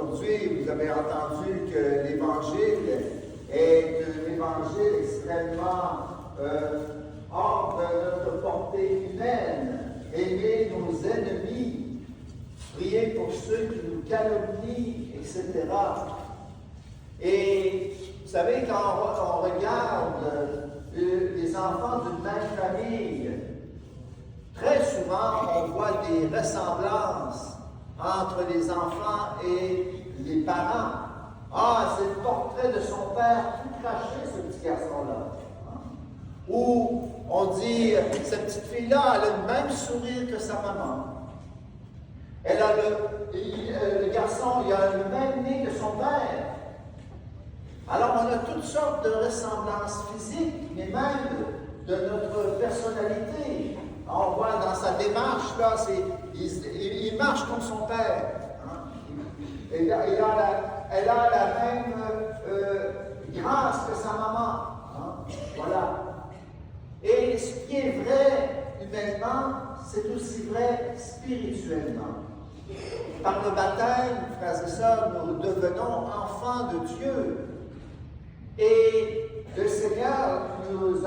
Aujourd'hui, vous avez entendu que l'Évangile est un évangile extrêmement hors de notre portée humaine. Aimer nos ennemis, prier pour ceux qui nous calomnient, etc. Et vous savez, quand on regarde les enfants d'une même famille, très souvent on voit des ressemblances entre les enfants et les parents. Ah, c'est le portrait de son père tout craché, ce petit garçon-là. Ou on dit, cette petite fille-là, elle a le même sourire que sa maman. Elle a le garçon, il a le même nez que son père. Alors, on a toutes sortes de ressemblances physiques, mais même de notre personnalité. On voit dans sa démarche, là, il marche comme son père. Hein? Elle a la même grâce que sa maman. Hein? Voilà. Et ce qui est vrai humainement, c'est aussi vrai spirituellement. Par le baptême, frères et sœurs, nous devenons enfants de Dieu. Et le Seigneur nous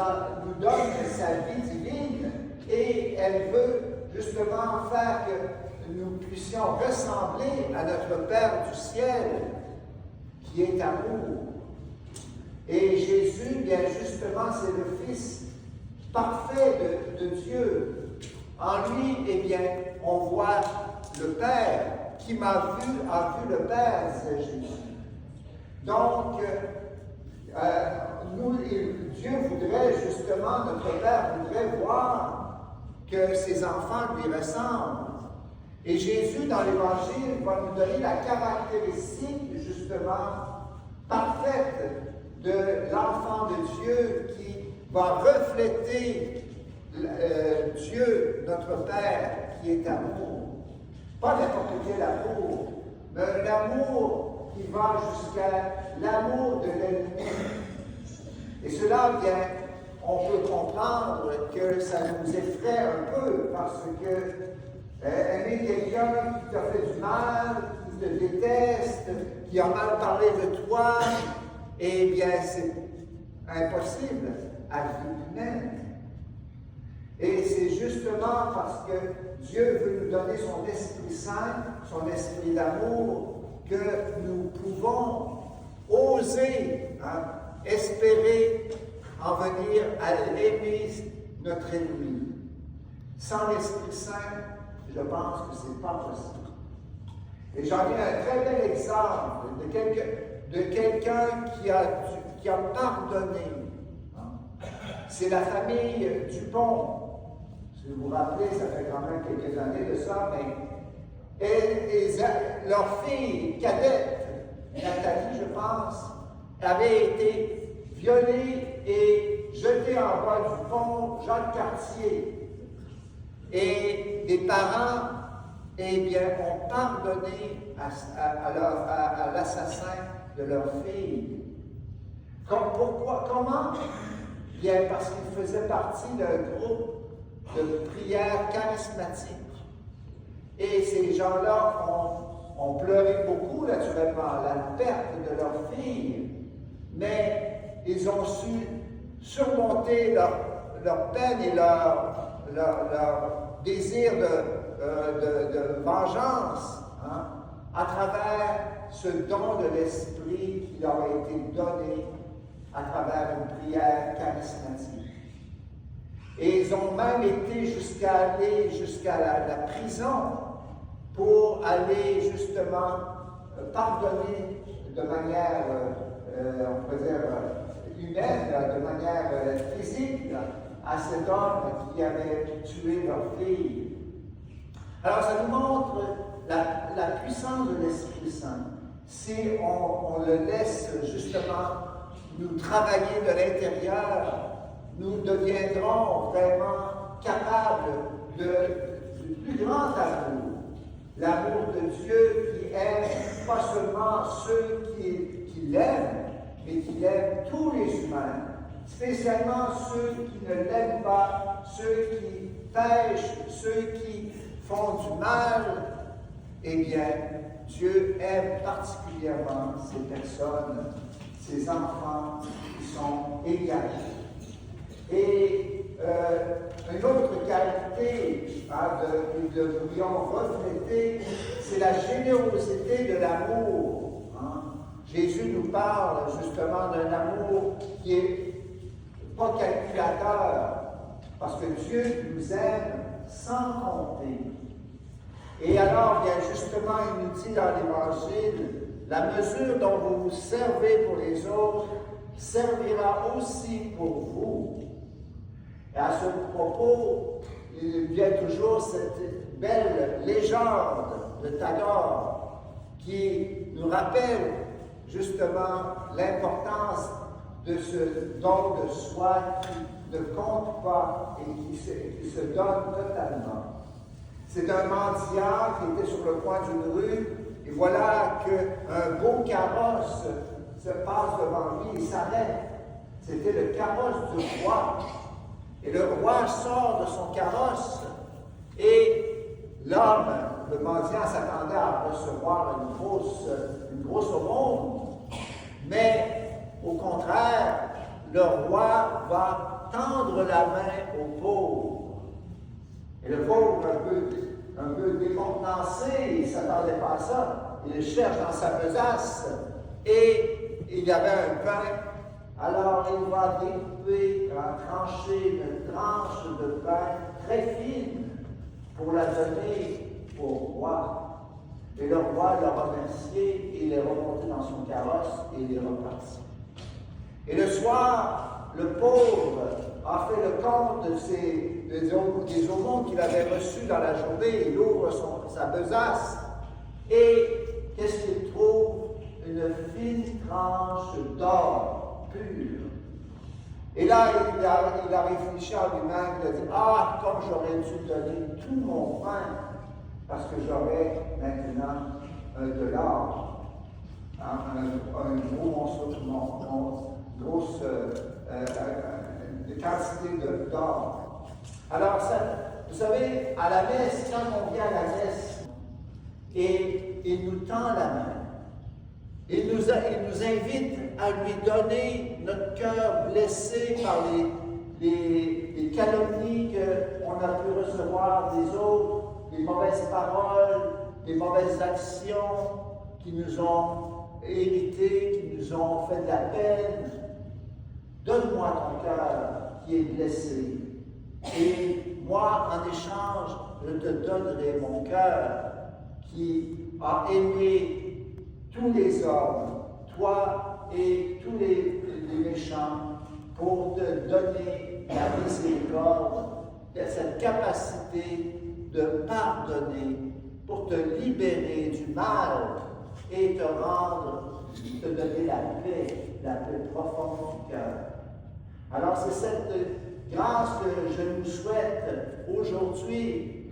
donne sa vie divine et elle veut justement faire que nous puissions ressembler à notre Père du ciel, qui est amour. Et Jésus, bien justement, c'est le Fils parfait de Dieu. En lui, eh bien, on voit le Père. Qui m'a vu, a vu le Père, disait Jésus. Donc, Dieu voudrait justement, notre Père voudrait voir que ses enfants lui ressemblent. Et Jésus, dans l'Évangile, va nous donner la caractéristique, justement, parfaite de l'enfant de Dieu qui va refléter Dieu, notre Père, qui est amour. Pas n'importe quel amour, mais l'amour qui va jusqu'à l'amour de l'ennemi. Et cela, bien, on peut comprendre que ça nous effraie un peu, parce que aimer quelqu'un qui t'a fait du mal, qui te déteste, qui a mal parlé de toi, eh bien, c'est impossible à vie humaine. Et c'est justement parce que Dieu veut nous donner son Esprit Saint, son Esprit d'amour, que nous pouvons oser espérer en venir à aimer notre ennemi. Sans l'Esprit Saint, je pense que ce n'est pas possible. Et j'en ai un très bel exemple de quelqu'un qui a pardonné. C'est la famille Dupont. Si vous vous rappelez, ça fait quand même quelques années de ça, mais leur fille cadette, Nathalie, je pense, avait été violée et jetée en bas du pont Jacques-Cartier. Et les parents, eh bien, ont pardonné à l'assassin de leur fille. Pourquoi? Comment? Bien, parce qu'ils faisaient partie d'un groupe de prière charismatique. Et ces gens-là ont pleuré beaucoup, naturellement, la perte de leur fille, mais ils ont su surmonter leur peine et leur désir de vengeance à travers ce don de l'Esprit qui leur a été donné à travers une prière charismatique. Et ils ont même été jusqu'à la prison pour aller justement pardonner de manière, on peut dire, humaine, de manière physique, à cet homme qui avait tué leur fille. Alors ça nous montre la puissance de l'Esprit Saint. Si on le laisse justement nous travailler de l'intérieur, nous deviendrons vraiment capables du plus grand amour. L'amour de Dieu qui aime pas seulement ceux qui l'aiment, mais qui aime tous les humains, spécialement ceux qui ne l'aiment pas, ceux qui pêchent, ceux qui font du mal. Eh bien, Dieu aime particulièrement ces personnes, ces enfants qui sont égarés. Et une autre qualité que nous devrions refléter, c'est la générosité de l'amour. Jésus nous parle justement d'un amour qui n'est pas calculateur, parce que Dieu nous aime sans compter. Et alors, bien justement, il nous dit dans l'Évangile, la mesure dont vous vous servez pour les autres servira aussi pour vous. Et à ce propos, il vient toujours cette belle légende de Tagore qui nous rappelle justement l'importance de ce don de soi qui ne compte pas et qui se donne totalement. C'est un mendiant qui était sur le coin d'une rue, et voilà qu'un beau carrosse se passe devant lui et s'arrête. C'était le carrosse du roi. Et le roi sort de son carrosse, et l'homme, le mendiant, s'attendait à recevoir une grosse aumône. Mais, au contraire, le roi va tendre la main au pauvre. Et le pauvre, un peu décontenancé, il ne s'attendait pas à ça. Il le cherche dans sa besace, et il y avait un pain. Alors il va découper, trancher une tranche de pain très fine pour la donner au roi. Et le roi l'a remercié, et il est remonté dans son carrosse et il est reparti. Et le soir, le pauvre a fait le compte des aumônes qu'il avait reçues dans la journée. Il ouvre sa besace et qu'est-ce qu'il trouve? Une fine tranche d'or pur. Et là, il a réfléchi à lui-même, il a dit, ah, comme j'aurais dû donner tout mon pain, parce que j'aurais maintenant de l'or, un gros morceau, grosse quantité d'or. Alors, vous savez, à la messe, quand on vient à la messe, et il nous tend la main, il nous invite à lui donner notre cœur blessé par les calomnies qu'on a pu recevoir des autres, les mauvaises paroles, les mauvaises actions qui nous ont irrités, qui nous ont fait de la peine. Donne-moi ton cœur qui est blessé. Et moi, en échange, je te donnerai mon cœur qui a aimé tous les hommes, toi et tous les méchants, pour te donner la miséricorde, cette capacité de pardonner, pour te libérer du mal et te donner la paix profonde du cœur. Alors c'est cette grâce que je nous souhaite aujourd'hui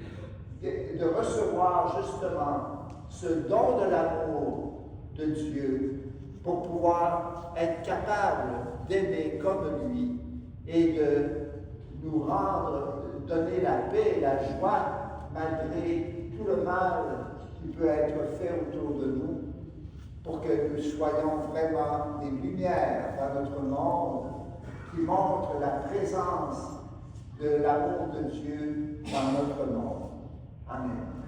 de recevoir justement ce don de l'amour de Dieu pour pouvoir être capable d'aimer comme lui et de nous donner la paix et la joie malgré tout le mal qui peut être fait autour de nous, pour que nous soyons vraiment des lumières dans notre monde qui montrent la présence de l'amour de Dieu dans notre monde. Amen.